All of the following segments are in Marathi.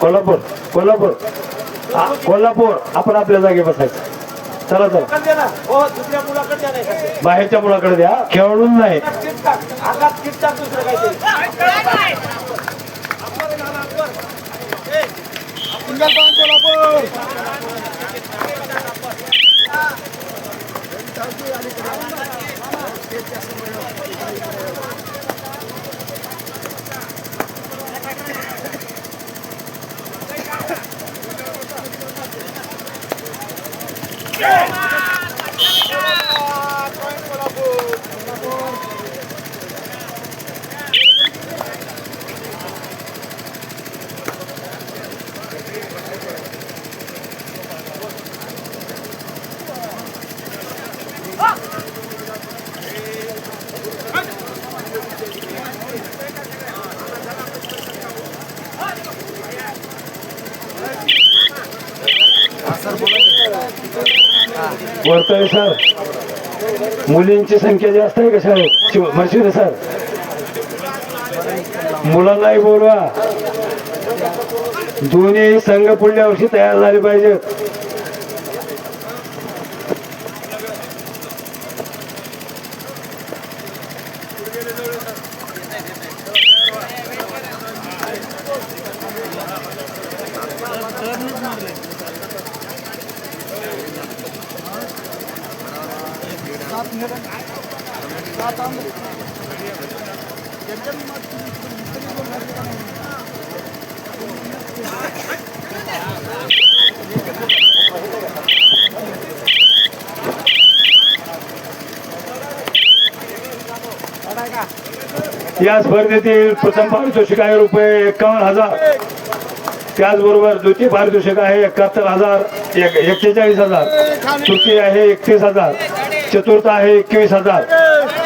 कोल्हापूर कोल्हापूर कोल्हापूर आपण आपल्या जागी बसायचं. चला चला दुसऱ्या मुलाकडे द्या नाही. बाहेरच्या मुलाकडे द्या, खेळून नाही. आगात किट टाक दुसरं काहीतरी. Single point Kolhapur. Vartale sir, मुलींची संख्या जास्त आहे का शाळेत? मर्शिदे सर, मुलांनाही बोलवा. दोन्ही संघ पुढल्या वर्षी तयार झाले पाहिजेत. या स्पर्धेतील प्रथम पारितोषिक आहे ₹51,000. त्याचबरोबर द्वितीय पारितोषिक आहे 71,000 41,000. तृतीय आहे 31,000. चतुर्थ आहे 21,000.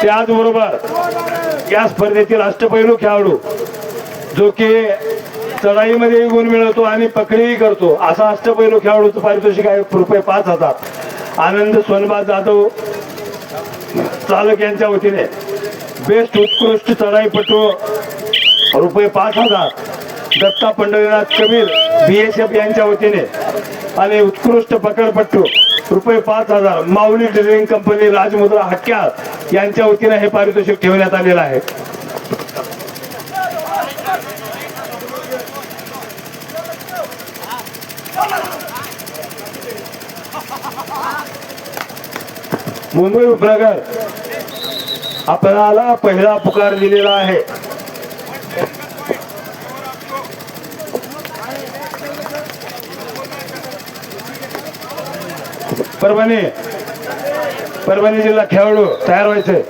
त्याचबरोबर या स्पर्धेतील अष्टपैलू खेळाडू जो की चढाईमध्ये गुण मिळवतो आणि पकडीही करतो असा अष्टपैलू खेळाडूचं पारितोषिक आहे ₹5,000. आनंद सोनबा जाधव चालक यांच्या वतीने बेस्ट उत्कृष्ट चढाईपटू ₹5,000. दत्ता पंढरीनाथ कबीर BSF यांच्या वतीने आणि उत्कृष्ट पकडपट्टू ₹5,000. माऊली ड्रिलिंग कंपनी राजमुद्रा हक्क्याळ यांच्या वतीने हे पारितोषिक ठेवण्यात आलेलं आहे. मुंबई उपनगर आपल्याला पहिला पुकार दिलेला आहे. परभणी जिल्हा खेळाडू तयार व्हायचे.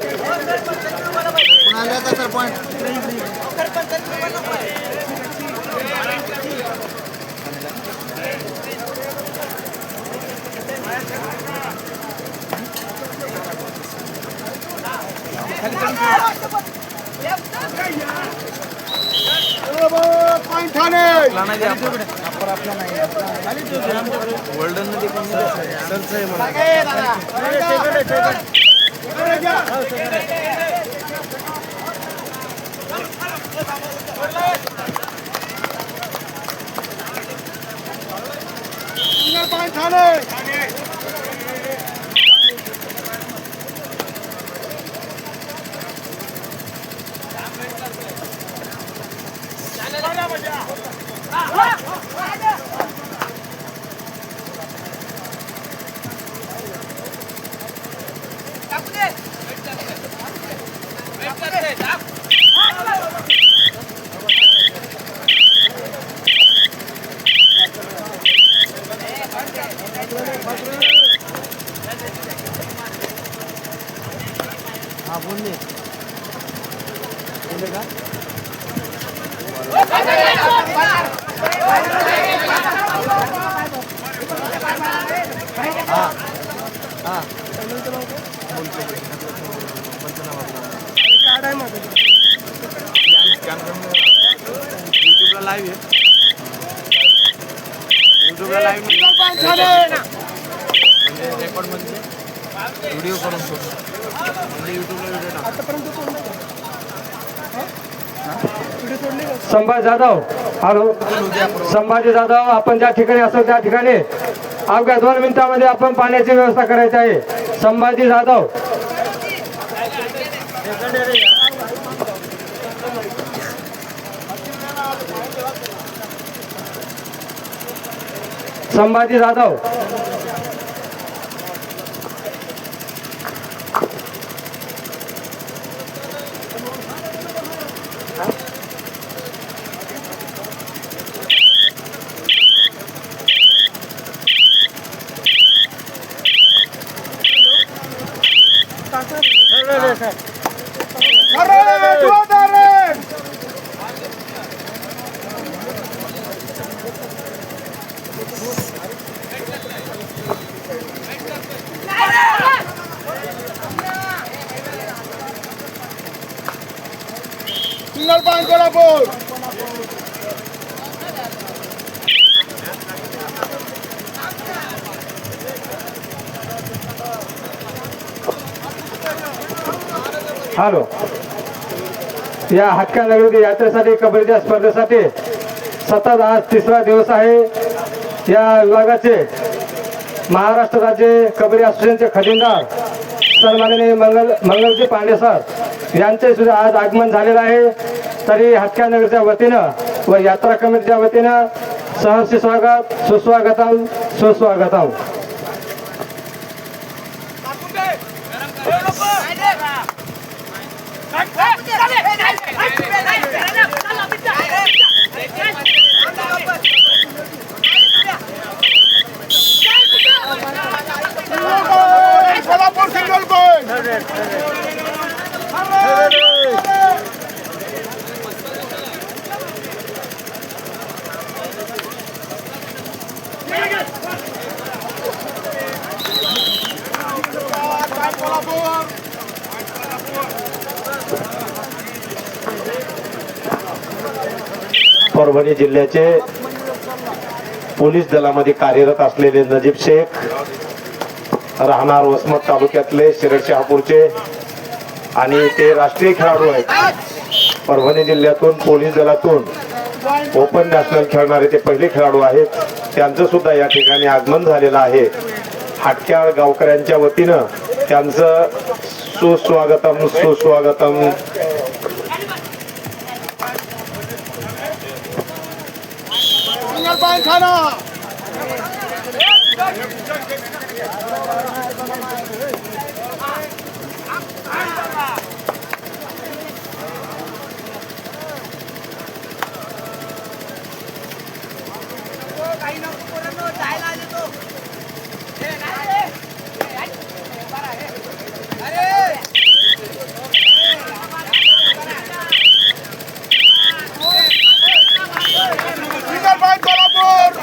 रेकॉर्ड मध्ये व्हिडिओ करून सोडतो म्हणजे यूट्यूबला व्हिडिओ टाकतो. संभाजी जाधव. हॅलो संभाजी जाधव, आपण ज्या ठिकाणी असो त्या ठिकाणी अवघ्या 2 मिनिटांमध्ये आपण पाण्याची व्यवस्था करायची आहे. Sambhaji Jadhav. Sambhaji Jadhav. Single point Kolhapur. Hello या हक्का नगरी यात्रेसाठी कबड्डीच्या स्पर्धेसाठी सतत आज 3रा दिवस आहे. या विभागाचे महाराष्ट्र राज्य कबड्डी असोसिएशनचे खजिनदार सन्माननीय मंगलजी पांडे सर यांचे सुद्धा आज आगमन झालेलं आहे. तरी हक्का नगरच्या वतीनं व यात्रा कमिटीच्या वतीनं सहर्ष स्वागत, सुस्वागतम सुस्वागतम. Kolhapur single point. परभणी जिल्ह्याचे पोलीस दलामध्ये कार्यरत असलेले नजीब शेख, राहणार वसमत तालुक्यातले शिरड शहापूरचे आणि ते राष्ट्रीय खेळाडू आहेत. परभणी जिल्ह्यातून पोलीस दलातून ओपन नॅशनल खेळणारे ते पहिले खेळाडू आहेत. त्यांचं सुद्धा या ठिकाणी आगमन झालेलं आहे. हाटक्याळ गावकऱ्यांच्या वतीनं त्यांचं सुस्वागतम सुस्वागतम. सिंगल पॉइंट खाना. Single point Kolhapur.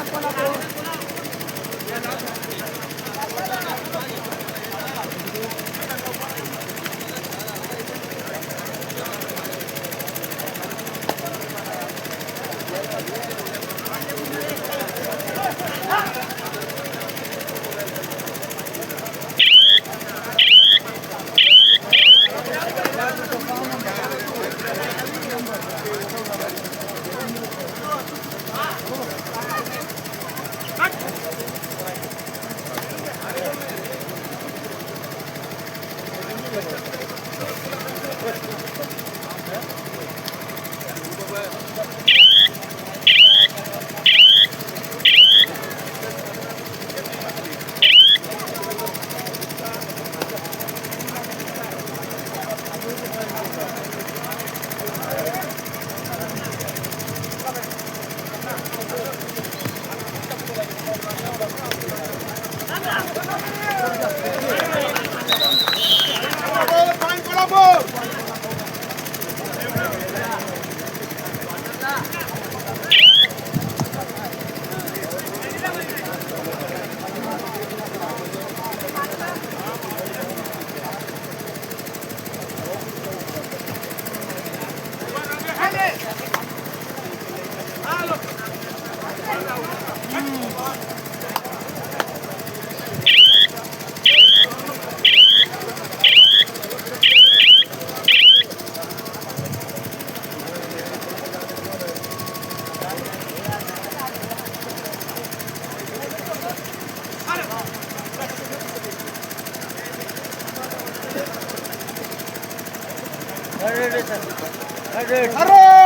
अरे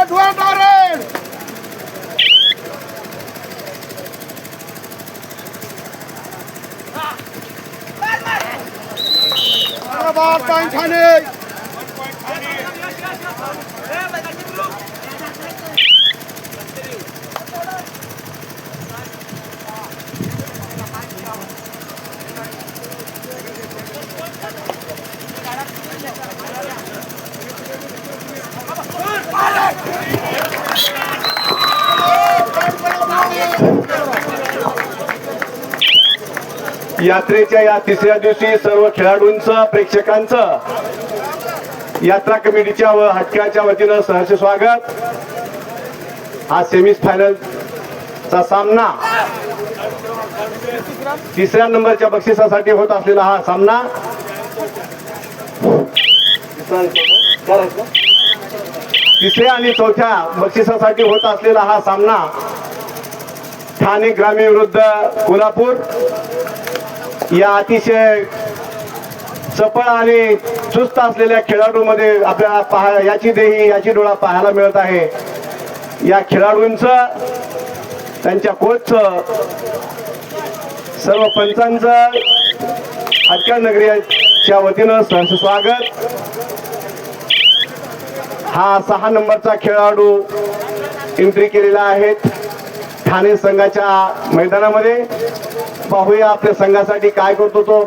धुआ डारे बात पाइन खाने यात्रेच्या या तिसऱ्या दिवशी सर्व खेळाडूंचं प्रेक्षकांचं यात्रा कमिटीच्या व हटक्याच्या वतीनं सहर्ष स्वागत. हा सेमी फायनल चा सामना तिसऱ्या नंबरच्या बक्षिसासाठी होत असलेला हा सामना तिसऱ्या आणि चौथ्या बक्षिसासाठी होत असलेला हा सामना ठाणे ग्रामीण विरुद्ध कोल्हापूर या अतिशय चपळ आणि चुस्त असलेल्या खेळाडूंमध्ये आपल्याला याची देही याची डोळा पाहायला मिळत आहे. या खेळाडूंचं त्यांच्या कोचचं सर्व पंचांचं हटक्या नगरीच्या वतीनं सहर्ष स्वागत. हा 6 नंबरचा खेळाडू एंट्री केलेला आहे ठाणे संघाच्या मैदानामध्ये. पाहूया आपल्या संघासाठी काय करतो तो.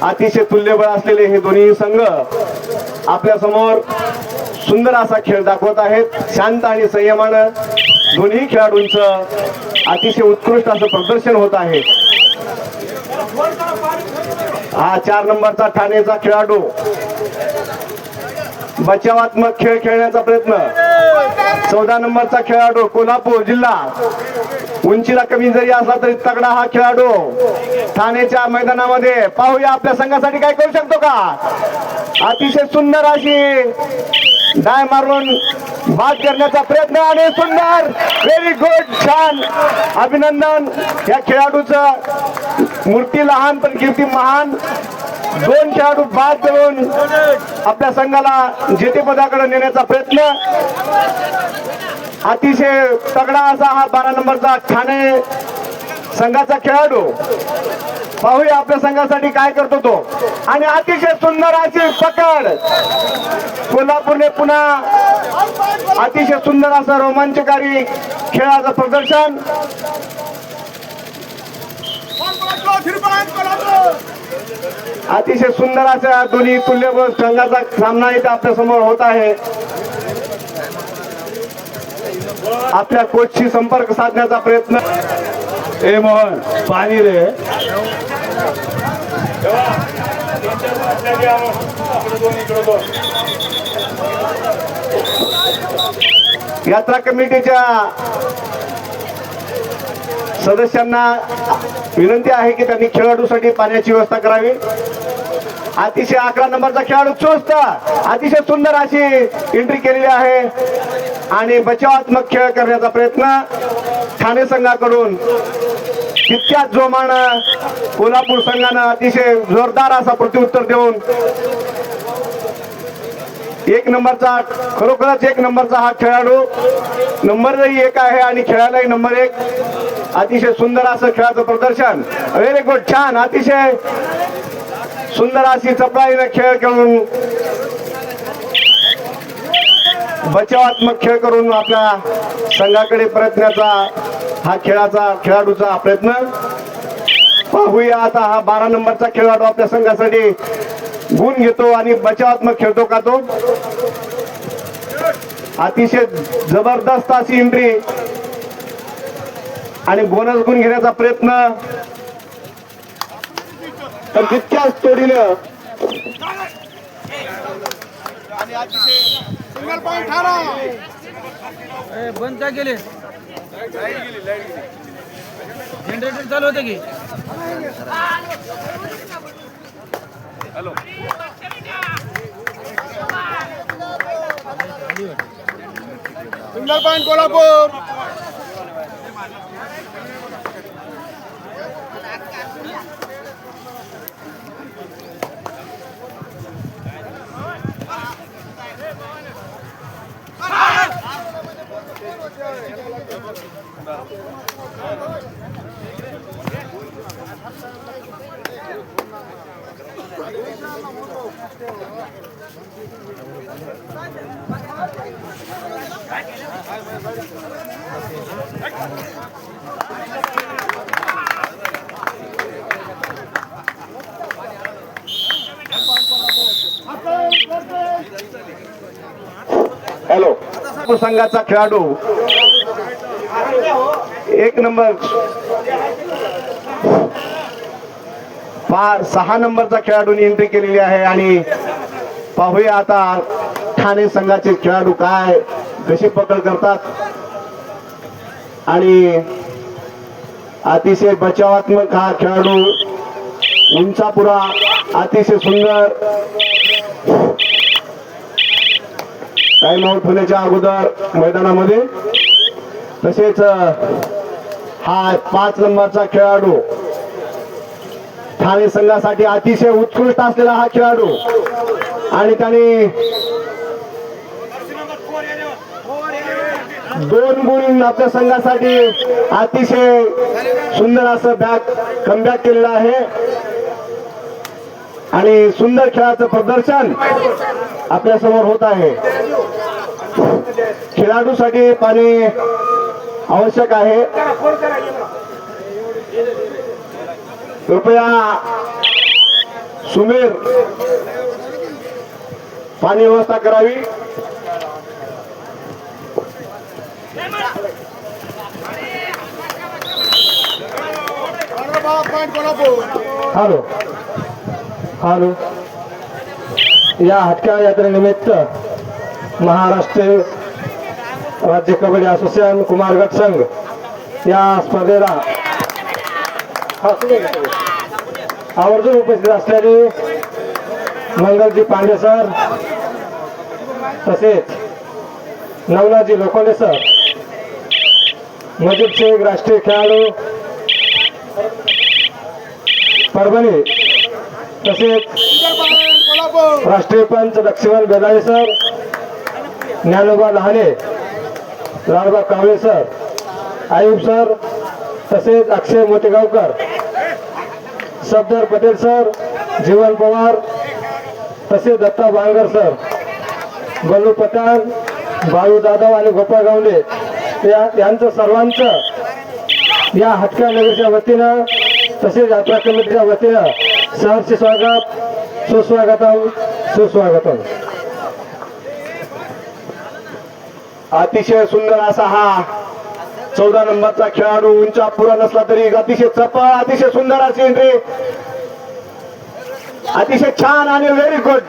अतिशय तुल्यबळ असलेले हे दोन्ही संघ आपल्या समोर सुंदर असा खेळ दाखवत आहेत. शांत आणि संयमानं दोन्ही खेळाडूंचं अतिशय उत्कृष्ट असं प्रदर्शन होत आहे. हा 4 नंबरचा ठाणेचा खेळाडू बचावात्मक खेळ खेळण्याचा प्रयत्न. 14 नंबरचा खेळाडू कोल्हापूर जिल्हा उंचीला कमी जरी असला तरी तगडा हा खेळाडू ठाण्याच्या मैदानामध्ये. पाहूया आपल्या संघासाठी काय करू शकतो का. अतिशय सुंदर अशी डाय मारून बाद करण्याचा प्रयत्न आणि सुंदर व्हेरी गुड छान अभिनंदन. या खेळाडूचं मूर्ती लहान पण कीर्ती महान. 2 खेळाडू बाद करून आपल्या संघाला जेतेपदाकडे नेण्याचा प्रयत्न. अतिशय तगडा असा हा 12 नंबरचा ठाणे संघाचा खेळाडू. पाहूया आपल्या संघासाठी काय करतो तो. आणि अतिशय सुंदर अशी पकड कोल्हापूरने पुन्हा अतिशय सुंदर असं रोमांचकारी खेळाचं प्रदर्शन. अतिशय सुंदर अशा दोन्ही तुल्यबळ संघाचा सामना इथे आपल्या समोर होत आहे. आपल्या कोचशी संपर्क साधण्याचा प्रयत्न. ए मोहन पाणी रे. यात्रा कमिटीच्या सदस्यांना विनंती आहे की त्यांनी खेळाडूसाठी पाण्याची व्यवस्था करावी. अतिशय 11 नंबरचा खेळाडू चुस्त अतिशय सुंदर अशी एंट्री केलेली आहे आणि बचावात्मक खेळ करण्याचा प्रयत्न ठाणे संघाकडून. तितक्याच जोमानं कोल्हापूर संघानं अतिशय जोरदार असा प्रत्युत्तर देऊन 1 नंबरचा खरोखरच 1 नंबरचा हा खेळाडू. नंबरही 1 आहे आणि खेळायलाही नंबर 1. अतिशय सुंदर असं खेळाचं प्रदर्शन. व्हेरी गुड छान अतिशय सुंदर अशी चपळाईने खेळ खेळून बचावात्मक खेळ करून आपल्या संघाकडे परतण्याचा हा खेळाडूचा प्रयत्न. पाहूया आता हा 12 नंबरचा खेळाडू आपल्या संघासाठी गुण घेतो आणि बचावात्मक खेळतो का तो. अतिशय जबरदस्त अशी एंट्री आणि बोनस गुण घेण्याचा प्रयत्न. तर तितक्याच तोडीनं सिंगल पॉइंट ठाणा बंद का केले जनरेटर चालू होते की सिंगल पॉइंट कोल्हापूर. हॅलो संघाचा खेळाडू 1 नंबर 6 नंबरचा खेळाडूने एंट्री केलेली आहे आणि पाहूया आता ठाणे संघाचे खेळाडू काय कशी पकड करतात आणि अतिशय बचावात्मक हा खेळाडू उंचापुरा अतिशय सुंदर टाइम आउट होण्याच्या अगोदर मैदानामध्ये तसेच हा 5 नंबरचा खेळाडू ठाणे संघासाठी अतिशय उत्कृष्ट असलेला हा खेळाडू आणि त्याने 2 गुण आपल्या संघासाठी अतिशय सुंदर असं कमबॅक केलेलं आहे आणि सुंदर खेळाचं प्रदर्शन आपल्या समोर होत आहे. खेळाडूसाठी पाणी आवश्यक आहे. कृपया सुमीर पाणी व्यवस्था करावी. हॅलो हॅलो या हटक्या यात्रेनिमित्त महाराष्ट्र राज्य कबड्डी असोसिएशन कुमारगट संघ या स्पर्धेला आवर्जून उपस्थित असलेले मंगलजी पांडे सर तसेच नवनाथजी लोखंडे सर मजीद शेख राष्ट्रीय खेळाडू परभणी तसेच राष्ट्रीय पंच लक्ष्मण बेलाळे सर ज्ञानोबा लहाने लालबा कावळे सर आयुब सर तसेच अक्षय मोतेगावकर सफदर पटेल सर जीवन पवार तसेच दत्ता बांगर सर बल्लू पठाण बाळू जाधव आणि गोपाळ गावले यांचं सर्वांचं या हटक्या नगरच्या वतीनं तसेच यात्रा कमिटीच्या वतीनं सहर्ष स्वागत सुस्वागतम सुस्वागतम. अतिशय सुंदर असा हा 14 नंबरचा खेळाडू उंचा पुरा नसला तरी अतिशय चपळ अतिशय सुंदर अशी एंट्री अतिशय छान आणि व्हेरी गुड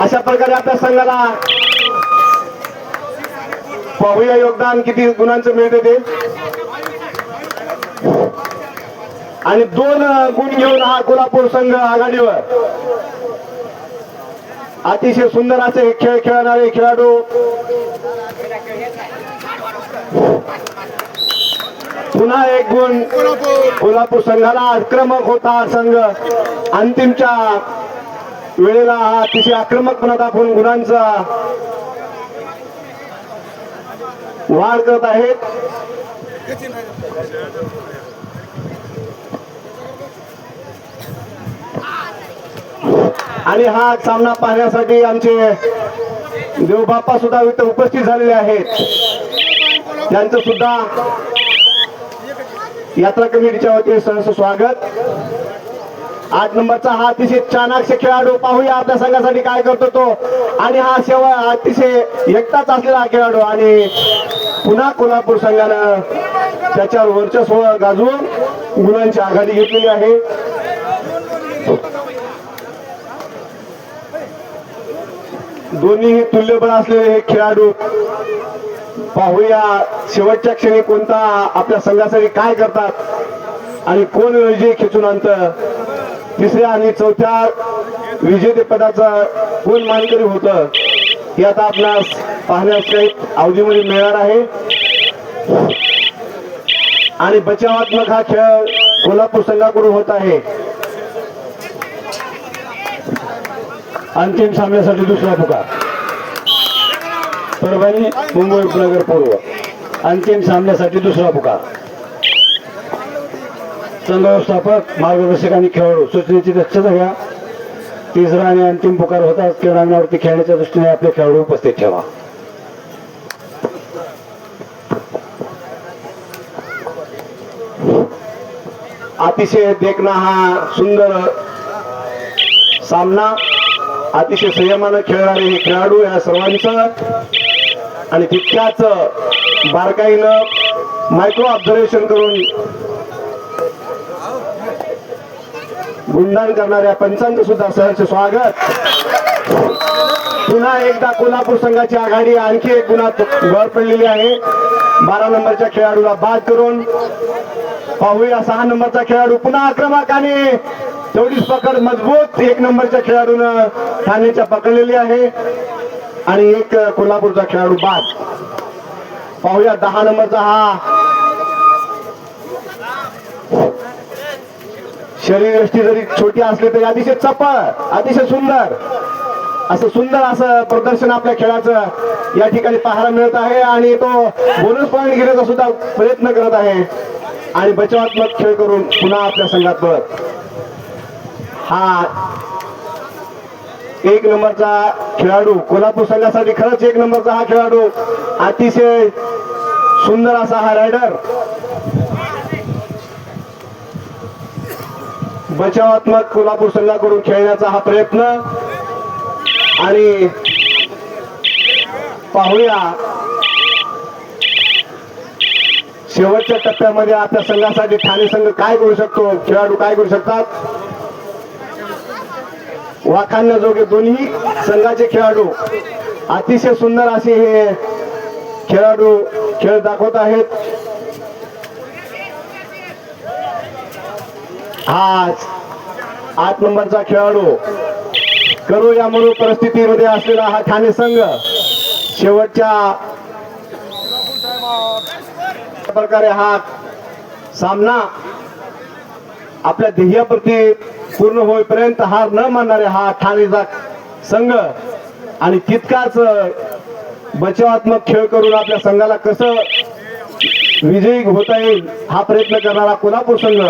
अशा प्रकारे आपल्या संघाला पाहूया योगदान किती गुणांचं मिळते ते आणि 2 गुण घेऊन हा कोल्हापूर संघ आघाडीवर. अतिशय सुंदर असे खेळ खेळणारे खेळाडू पुन्हा 1 गुण कोल्हापूर संघाला. आक्रमक होता हा संघ अंतिमच्या वेळेला हा अतिशय आक्रमकपणा दाखवून गुणांचा वाढ करत आहेत. आणि हा सामना पाहण्यासाठी आमचे देवबाप्पा सुद्धा इथे उपस्थित झालेले आहेत. त्यांचं सुद्धा यात्रा कमिटीच्या वतीने सहर्ष स्वागत. 8 नंबरचा हा अतिशय चाणाक्ष खेळाडू पाहूया आपल्या संघासाठी काय करतो तो आणि हा सेवा अतिशय एकटाच असलेला खेळाडू आणि पुन्हा कोल्हापूर संघानं त्याच्यावर वर्चस्व गाजवून गुणांची आघाडी घेतलेली आहे. दोन्ही तुल्यबळ असलेले हे खेळाडू पाहूया शेवटच्या क्षणी कोणता आपल्या संघासाठी काय करतात आणि कोण विजय खेचून आणतं. 3ऱ्या आणि 4थ्या विजेतेपदाचा कोण मानकरी होतं हे आता आपणास पाहण्यास काही अवधीमध्ये मिळणार आहे. आणि बचावात्मक हा खेळ कोल्हापूर संघाकडून होत आहे. अंतिम सामन्यासाठी दुसरा पुकार परभणी मुंबई उपनगर पूर्व. अंतिम सामन्यासाठी दुसरा पुकार. संघ व्यवस्थापक, मार्गदर्शक आणि खेळाडू सूचनेची दक्षता घ्या. तिसरा आणि अंतिम पुकार होताच क्रीडांगणावरती खेळण्याच्या दृष्टीने आपले खेळाडू उपस्थित ठेवा. अतिशय देखणा हा सुंदर सामना, अतिशय संयमानं खेळणारे हे खेळाडू या सर्वांचं आणि तितक्याच बारकाईनं मायक्रो ऑब्झर्वेशन करून गुणगान करणाऱ्या पंचांचं सुद्धा सहर्ष स्वागत. पुन्हा एकदा कोल्हापूर संघाची आघाडी आणखी एक गुणात वर पडलेली आहे. 12 नंबरच्या खेळाडूला बाद करून पाहूया 6 नंबरचा खेळाडू पुन्हा आक्रमक आणि तेवढीच पकड मजबूत 1 नंबरच्या खेळाडूनं ठाण्याच्या पकडलेली आहे आणि एक कोल्हापूरचा खेळाडू बाद. पाहूया 10 नंबरचा हा शरीरयष्टी जरी छोटी असली तरी अतिशय चपळ, अतिशय सुंदर असं प्रदर्शन आपल्या खेळाचं या ठिकाणी पाहायला मिळत आहे आणि तो बोनस पॉईंट घेण्याचा सुद्धा प्रयत्न करत आहे आणि बचावात्मक खेळ करून पुन्हा आपल्या संघात परत. हा 1 नंबरचा खेळाडू कोल्हापूर संघासाठी खरंच 1 नंबरचा हा खेळाडू, अतिशय सुंदर असा हा रायडर. बचावात्मक कोल्हापूर संघाकडून खेळण्याचा हा प्रयत्न आणि पाहूया शेवटच्या टप्प्यामध्ये आपल्या संघासाठी ठाणे संघ काय करू शकतो, खेळाडू काय करू शकतात. वाखाणण्याजोगे दोन्ही संघाचे खेळाडू अतिशय सुंदर असे हे खेळाडू खेळ दाखवत आहेत. हा 8 नंबरचा खेळाडू करू या मरू परिस्थितीमध्ये असलेला हा ठाणे संघ शेवटच्या प्रकारे हा सामना आपल्या ध्येयाप्रती पूर्ण होईपर्यंत हार न मानणारे हा ठाणेचा संघ आणि तितकाच बचावात्मक खेळ करून आपल्या संघाला कसं विजयी होता येईल हा प्रयत्न करणारा कोल्हापूर संघ.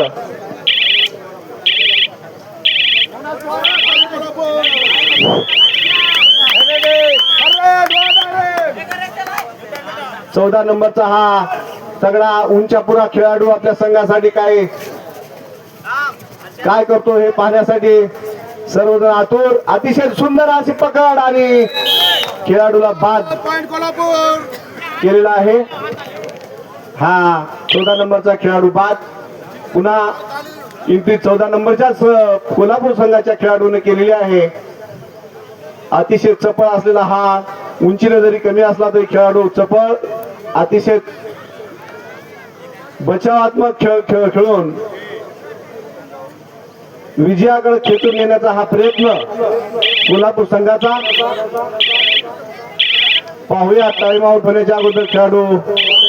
चौदा नंबरचा हा तगडा उंचापुरा खेळाडू आपल्या संघासाठी काय करतो हे पाहण्यासाठी सर्वजण आतुर. अतिशय सुंदर अशी पकड आणि खेळाडूला बाद कोल्हापूर केलेला आहे. हा 14 नंबरचा खेळाडू बाद. पुन्हा एंट्री 14 नंबरच्याच कोल्हापूर संघाच्या खेळाडूने केलेली आहे. अतिशय चपळ असलेला हा, उंचीने जरी कमी असला तरी खेळाडू चपळ, अतिशय बचावात्मक खेळ खेळून विजयाकडे खेचून नेण्याचा हा प्रयत्न कोल्हापूर संघाचा. पाहूया टाइम आउट होण्याच्या अगोदर खेळाडू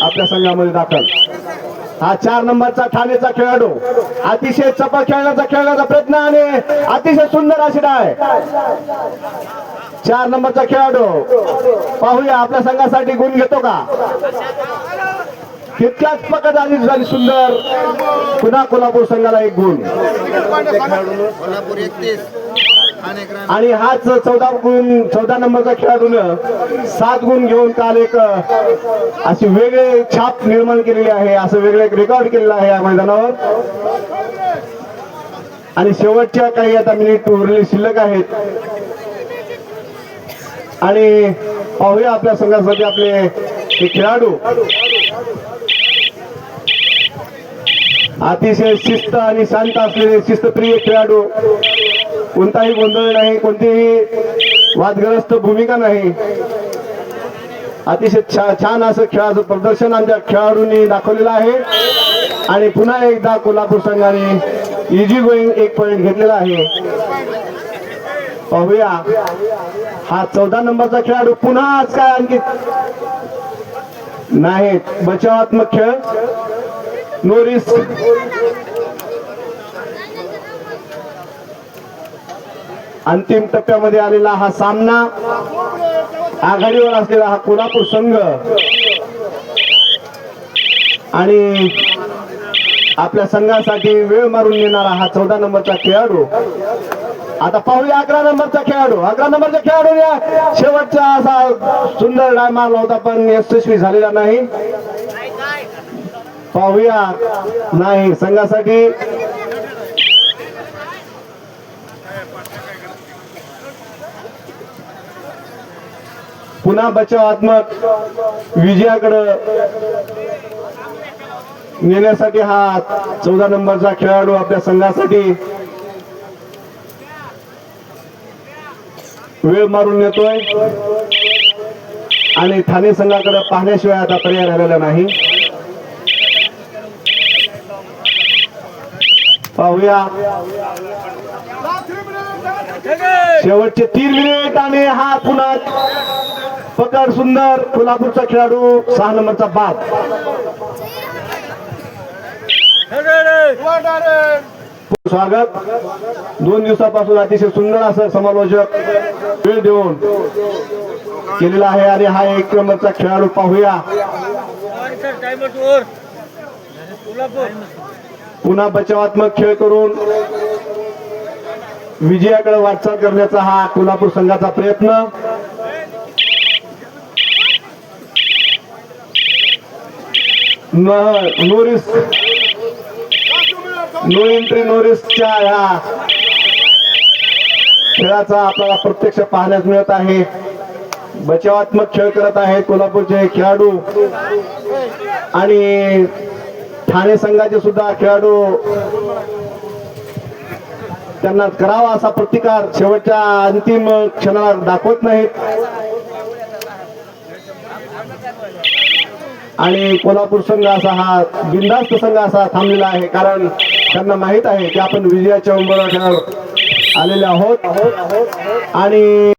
आपल्या संघामध्ये दाखल. हा 4 नंबरचा ठाणेचा खेळाडू अतिशय चपळ खेळण्याचा प्रयत्न आणि अतिशय सुंदर अशी डाय. 4 नंबरचा खेळाडू पाहूया आपल्या संघासाठी गुण घेतो का. तितक्याच पकड आणि सुंदर. पुन्हा कोल्हापूर संघाला 1 गुण आणि हाच 14 नंबरचा खेळाडून 7 गुण घेऊन काल एक अशी वेगळे छाप निर्माण केलेली आहे, असं वेगळे रेकॉर्ड केलेलं आहे या मैदानावर. आणि शेवटच्या काही आता मिनिट उरलेले शिल्लक आहेत आणि पाहूया आपल्या संघासाठी आपले हे खेळाडू अतिशय शिस्त आणि शांत असलेले शिस्तप्रिय खेळाडू. कोणताही गोंधळ नाही, कोणतीही वादग्रस्त भूमिका नाही. अतिशय छान असं खेळाचं प्रदर्शन आमच्या खेळाडूंनी दाखवलेलं आहे आणि पुन्हा एकदा कोल्हापूर संघाने इझी गोईंग 1 पॉईंट घेतलेला आहे. पाहूया हा 14 नंबरचा खेळाडू पुन्हा आज काय आणखी नाही. बचावात्मक खेळ, नो रिस्क. अंतिम टप्प्यामध्ये आलेला हा सामना, आघाडीवर असलेला हा कोल्हापूर संघ आणि आपल्या संघासाठी वेळ मारून नेणारा हा 14 नंबरचा खेळाडू. आता पाहूया 11 नंबरचा खेळाडू. 11 नंबरच्या खेळाडूने शेवटचा असा सुंदर डाय मारला होता पण यशस्वी झालेला नाही. पाहूया नाही संघासाठी पुन्हा बचावात्मक विजयाकडे नेण्यासाठी हा 14 नंबरचा खेळाडू आपल्या संघासाठी वेळ मारून नेतोय आणि ठाणे संघाकडे पाहण्याशिवाय आता पर्याय राहिलेला नाही. पाहूया शेवटचे 3 मिनिट आणि हा पुन्हा पकड सुंदर कोल्हापूरचा खेळाडू 6 नंबरचा बाद. स्वागत. 2 दिवसापासून अतिशय सुंदर असं समालोचक वेळ देऊन केलेला आहे आणि हा 1 नंबरचा खेळाडू पाहूया पुन्हा बचावात्मक खेळ करून विजयाकडे वाटचाल करण्याचा हा कोल्हापूर संघाचा प्रयत्न. नो रिस्क नो एंट्री नो रिस्कच्या ह्या खेळाचा आपल्याला प्रत्यक्ष पाहण्यास मिळत आहे. बचावात्मक खेळ करत आहेत कोल्हापूरचे खेळाडू आणि ठाणे संघाचे सुद्धा खेळाडू त्यांना करावा असा प्रतिकार शेवटच्या अंतिम क्षणाला दाखवत नाहीत आणि कोल्हापूर संघ असा हा बिनधास्त संघ असा थांबलेला आहे कारण त्यांना माहित आहे की आपण विजयाच्या उंबरठ्यावर आलेले आहोत आणि